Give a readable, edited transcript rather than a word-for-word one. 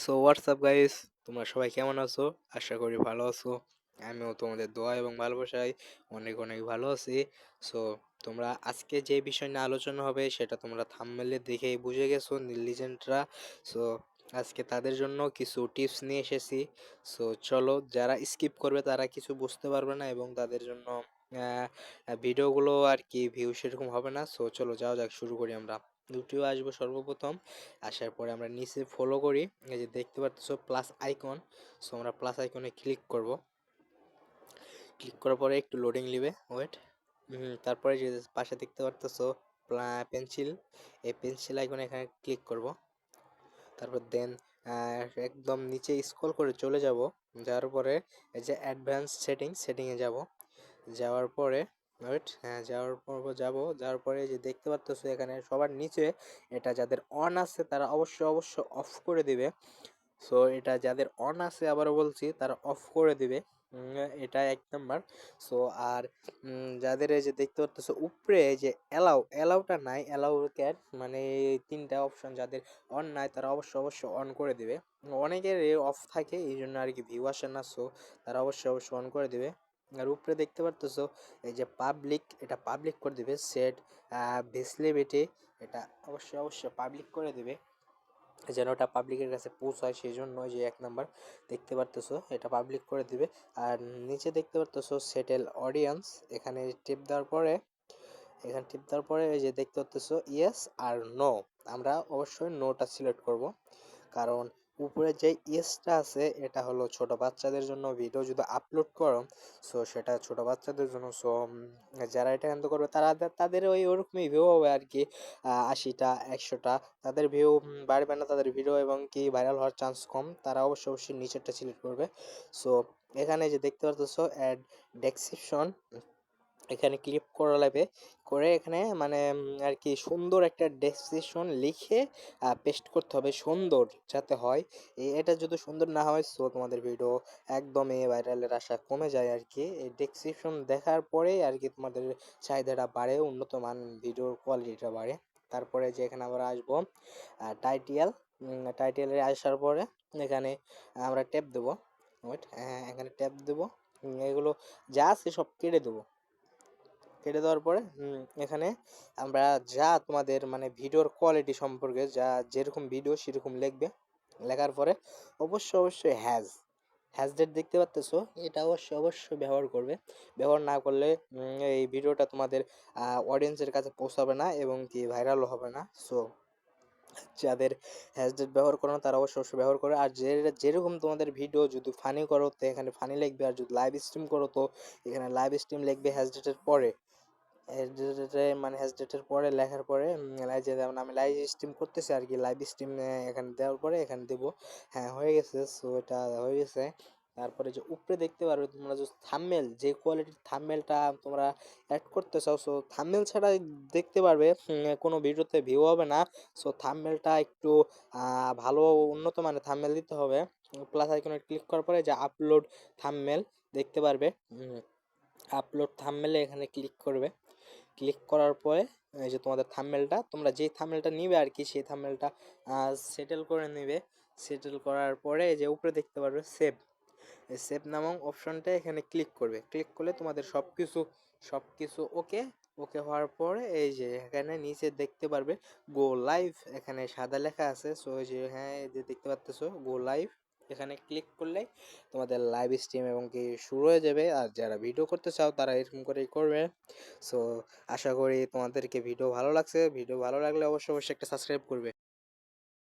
So WhatsApp guys, তোমরা সবাই কেমন আছো? আশা করি ভালো আছো। আমিও তোমাদের দোয়া এবং ভালোবাসায় অনেক অনেক ভালো আছি। সো তোমরা আজকে যে বিষয় নিয়ে আলোচনা হবে সেটা তোমরা থাম্বনেলে দেখেই বুঝে গেছো, লিজেন্ডরা। সো আজকে তাদের জন্য কিছু টিপস নিয়ে এসেছি। সো চলো, যারা স্কিপ করবে তারা কিছু বুঝতে পারবে না এবং তাদের জন্য ভিডিওগুলো আর কি ভিউ সেরকম হবে না। সো চলো যাওয়া যাক, শুরু করি আমরা। ইউটিউবে আসবো সর্বপ্রথম। আসার পরে আমরা নিচে ফলো করি, এই যে দেখতে পাচ্ছ প্লাস আইকন। সো আমরা প্লাস আইকনে ক্লিক করব। ক্লিক করার পরে একটু লোডিং নেবে, ওয়েট। তারপরে যে পাশে দেখতে পারতেছো পেন্সিল, এই পেন্সিল আইকনে এখানে ক্লিক করব। তারপর দেন একদম নিচে স্ক্রল করে চলে যাব। যাওয়ার পরে এই যে অ্যাডভান্স সেটিংয়ে যাব। যাওয়ার পরে ওয়েট, হ্যাঁ যাওয়ার পরে যে দেখতে পারতেছো এখানে সবার নিচে এটা যাদের অন আছে তারা অবশ্য অফ করে দিবে। সো এটা যাদের অন আছে আবারও বলছি তারা অফ করে দিবে। এটা এক নাম্বার। সো আর যাদের এই যে দেখতে পারতেছো উপরে এই যে অ্যালাউটা নাই, অ্যালাউ ক্যাট মানে এই তিনটা অপশন যাদের অন নাই তারা অবশ্য অন করে দিবে। অনেকের অফ থাকে এই জন্য আর কি ভিউ আসে না। সো তারা অবশ্য অন করে দিবে। আর উপরে দেখতে পারতেছো এই যে পাবলিক, এটা পাবলিক করে দিবে। সেট ভিজিবিলিটি, এটা অবশ্য পাবলিক করে দিবে যেন ওটা পাবলিকের কাছে পৌঁছায়, সেই জন্য যে এক নাম্বার দেখতে পারতেছো এটা পাবলিক করে দিবে। আর নিচে দেখতে পারতেছো সেটেল অডিয়েন্স, এখানে টিপ দেওয়ার পরে এই যে দেখতে পারতেছো ইয়েস আর নো, আমরা অবশ্যই নোটা সিলেক্ট করব। কারণ উপরে যে ইয়েসটা আছে এটা হলো ছোট বাচ্চাদের জন্য, ভিডিও যদি আপলোড করো সো সেটা ছোট বাচ্চাদের জন্য। সো যারা এটা হ্যান্ডেল করবে তারা তাদের ওই ওরকমই ভিউ হবে আর কি, 80টা 100টা। তাদের ভিউ বাড়বে না তাদের ভিডিও, এবং কি ভাইরাল হওয়ার চান্স কম। তারা অবশ্যই নিচেরটা সিলেক্ট করবে। সো এখানে যে দেখতে পারতেছো অ্যাড ডেসক্রিপশন, এখানে ক্লিক করা লাগবে। করে এখানে মানে আর কি সুন্দর একটা ডেসক্রিপশন লিখে পেস্ট করতে হবে, সুন্দর যাতে হয়। এটা যদি সুন্দর না হয় সো তোমাদের ভিডিও একদমই ভাইরালের আশা কমে যায় আর কি। এই ডেসক্রিপশন দেখার পরেই আর কি তোমাদের চাহিদাটা বাড়ে, উন্নত মান ভিডিওর কোয়ালিটিটা বাড়ে। তারপরে যে এখানে আমরা আসবো টাইটেলে আসার পরে এখানে আমরা ট্যাপ দেবো। ওয়েট, এখানে ট্যাপ দেবো। এগুলো যা আছে সব কেটে দেবো। কেটে দেওয়ার পরে এখানে আমরা যা তোমাদের মানে ভিডিওর কোয়ালিটি সম্পর্কে যা যেরকম ভিডিও সেরকম লিখবে। লেখার পরে অবশ্যই হ্যাজডেট দেখতে পাচ্তেছো, এটা অবশ্যই ব্যবহার করবে। ব্যবহার না করলে এই ভিডিওটা তোমাদের অডিয়েন্সের কাছে পৌঁছাবে না এবং কি ভাইরালও হবে না। সো যাদের হ্যাশট্যাগ ব্যবহার করো না তারা অবশ্যই ব্যবহার করে। আর যেরকম তোমাদের ভিডিও যদি ফানি করো তো এখানে ফানি লিখবে, আর যদি লাইভ স্ট্রিম করো তো এখানে লাইভ স্ট্রিম লিখবে হ্যাশট্যাগের পরে। মানে হ্যাশট্যাগের পরে লেখার পরে যে যেমন আমি লাইভ স্ট্রিম করতেছি আর কি, লাইভ স্ট্রিম এখানে দেওয়ার পরে এখানে দেবো। হ্যাঁ, হয়ে গেছে। সো এটা হয়ে গেছে। তারপরে যে উপরে দেখতে পারবে তোমরা যে থাম্বনেল, যে কোয়ালিটির থাম্বনেলটা তোমরা অ্যাড করতে চাও, সো থাম্বনেল ছাড়া দেখতে পারবে কোনো ভিডিওতে ভিউ হবে না। সো থাম্বনেলটা একটু ভালো উন্নত মানের থাম্বনেল দিতে হবে। প্লাস আইকনে ক্লিক করার পরে যে আপলোড থাম্বনেল দেখতে পারবে। আপলোড থাম্বনেলে এখানে ক্লিক করবে। ক্লিক করার পরে এই যে তোমাদের থাম্বনেলটা, তোমরা যেই থাম্বনেলটা নিবে আর কি সেই থাম্বনেলটা সেটেল করে নেবে। সেটেল করার পরে এই যে উপরে দেখতে পারবে সেভ, এই সেভ নামক অপশনটা এখানে ক্লিক করবে। ক্লিক করলে তোমাদের সব কিছু ওকে হওয়ার পরে এই যে এখানে নিচে দেখতে পারবে গো লাইভ, এখানে সাদা লেখা আছে। সো এই যে হ্যাঁ, এই যে দেখতে পাচ্তেছো গো লাইভ, এখানে ক্লিক করলে তোমাদের লাইভ স্ট্রিম এবং কি শুরু হয়ে যাবে। আর যারা ভিডিও করতে চাও তারা এরকম করেই করবে। সো আশা করি তোমাদেরকে ভিডিও ভালো লাগছে। ভিডিও ভালো লাগলে অবশ্যই একটা সাবস্ক্রাইব করবে।